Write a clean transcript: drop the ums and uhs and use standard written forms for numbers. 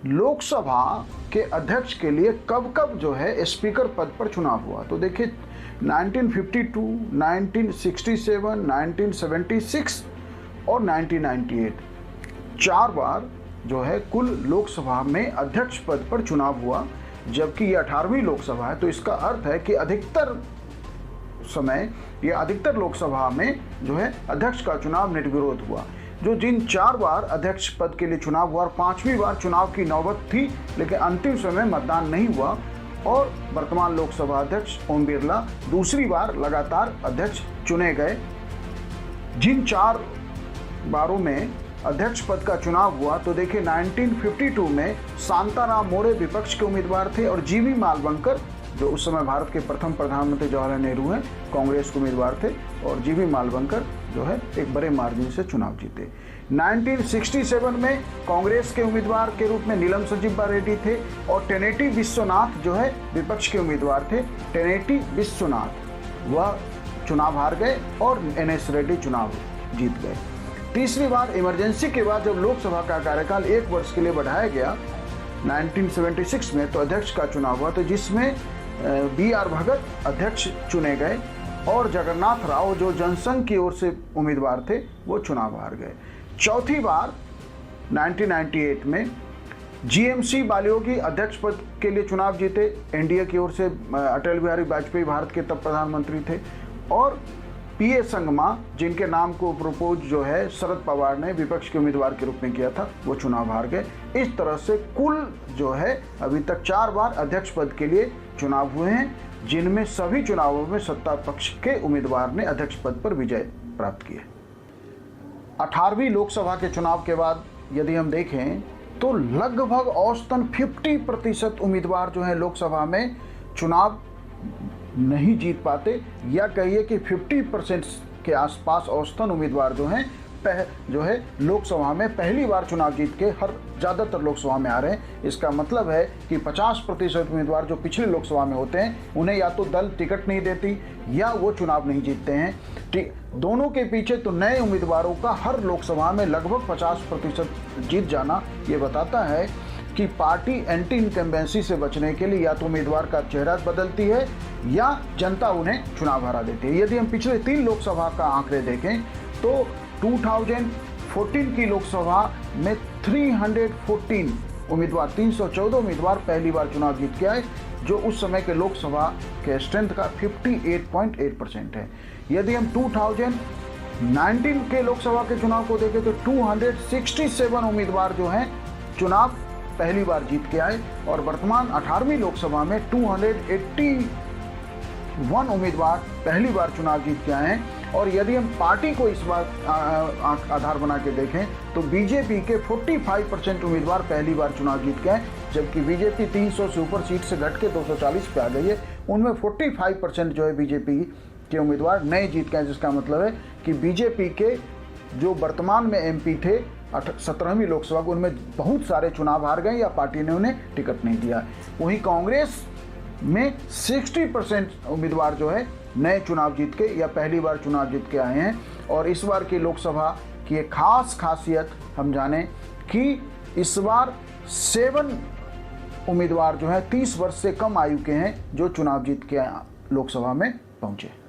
लोकसभा के अध्यक्ष के लिए कब कब जो है स्पीकर पद पर चुनाव हुआ। तो देखिए 1952, 1967, 1976 और 1998 4 बार जो है कुल लोकसभा में अध्यक्ष पद पर चुनाव हुआ, जबकि ये 18वीं लोकसभा है। तो इसका अर्थ है कि अधिकतर समय या अधिकतर लोकसभा में जो है अध्यक्ष का चुनाव निर्विरोध हुआ। जो जिन 4 बार अध्यक्ष पद के लिए चुनाव हुआ और 5वीं बार चुनाव की नौबत थी, लेकिन अंतिम समय मतदान नहीं हुआ और वर्तमान लोकसभा अध्यक्ष ओम बिरला दूसरी बार लगातार अध्यक्ष चुने गए। जिन 4 बारों में अध्यक्ष पद का चुनाव हुआ, तो देखिए 1952 में शांताराम मोरे विपक्ष के उम्मीदवार थे और जीवी मालवंकर, जो उस समय भारत के प्रथम प्रधानमंत्री जवाहरलाल नेहरू हैं, कांग्रेस के उम्मीदवार थे और जीवी मालवंकर जो है एक बड़े मार्जिन से चुनाव जीते। 1967 में कांग्रेस के उम्मीदवार के रूप में नीलम संजीवा रेड्डी थे और टेनेटी विश्वनाथ जो है विपक्ष के उम्मीदवार थे। टेनेटी विश्वनाथ वह चुनाव हार गए और एनएस रेड्डी चुनाव जीत गए। तीसरी बार इमरजेंसी के बाद जब लोकसभा का कार्यकाल 1 वर्ष के लिए बढ़ाया गया 1976 में, तो अध्यक्ष का चुनाव हुआ, तो जिसमें BR भगत अध्यक्ष चुने गए और जगन्नाथ राव जो जनसंघ की ओर से उम्मीदवार थे वो चुनाव हार गए। चौथी बार 1998 में GMC बालियोगी अध्यक्ष पद के लिए चुनाव जीते। एनडीए की ओर से अटल बिहारी वाजपेयी भारत के तब प्रधानमंत्री थे और PA संगमा, जिनके नाम को प्रपोज जो है शरद पवार ने विपक्ष के उम्मीदवार के रूप में किया था, वो चुनाव हार गए। इस तरह से कुल जो है अभी तक 4 बार अध्यक्ष पद के लिए चुनाव हुए हैं, जिनमें सभी चुनावों में सत्ता पक्ष के उम्मीदवार ने अध्यक्ष पद पर विजय प्राप्त की है। 18वीं लोकसभा के चुनाव के बाद यदि हम देखें तो लगभग औसतन 50% उम्मीदवार जो है लोकसभा में चुनाव नहीं जीत पाते, या कहिए कि 50% के आसपास औसतन उम्मीदवार जो है लोकसभा में पहली बार चुनाव जीत के ज़्यादातर लोकसभा में आ रहे हैं। इसका मतलब है कि 50% उम्मीदवार जो पिछले लोकसभा में होते हैं उन्हें या तो दल टिकट नहीं देती या वो चुनाव नहीं जीतते हैं। दोनों के पीछे तो नए उम्मीदवारों का हर लोकसभा में लगभग 50% जीत जाना ये बताता है कि पार्टी एंटी इनकम्बेंसी से बचने के लिए या तो उम्मीदवार का चेहरा बदलती है या जनता उन्हें चुनाव हरा देती है। यदि हम पिछले 3 लोकसभा का आंकड़े देखें तो 2014 की लोकसभा में 314 उम्मीदवार 314 उम्मीदवार पहली बार चुनाव जीत के आए, जो उस समय के लोकसभा के स्ट्रेंथ का 58.8% है। यदि हम 2019 के लोकसभा के चुनाव को देखें तो 267 उम्मीदवार जो हैं चुनाव पहली बार जीत के आए और वर्तमान 18वीं लोकसभा में 281 उम्मीदवार पहली बार चुनाव जीत के आए हैं। और यदि हम पार्टी को इस बार आधार बना के देखें तो बीजेपी के 45% उम्मीदवार पहली बार चुनाव जीत के आए, जबकि बीजेपी 300 से ऊपर सीट से घट के 240 पे आ गई है। उनमें 45% जो है बीजेपी के उम्मीदवार नए जीत के आए, जिसका मतलब है कि बीजेपी के जो वर्तमान में MP थे 17वीं लोकसभा को, उनमें बहुत सारे चुनाव हार गए या पार्टी ने उन्हें टिकट नहीं दिया। वहीं कांग्रेस में 60% उम्मीदवार जो है नए चुनाव जीत के या पहली बार चुनाव जीत के आए हैं। और इस बार की लोकसभा की एक खास खासियत हम जाने कि इस बार 7 उम्मीदवार जो है 30 वर्ष से कम आयु के हैं जो चुनाव जीत के लोकसभा में पहुंचे।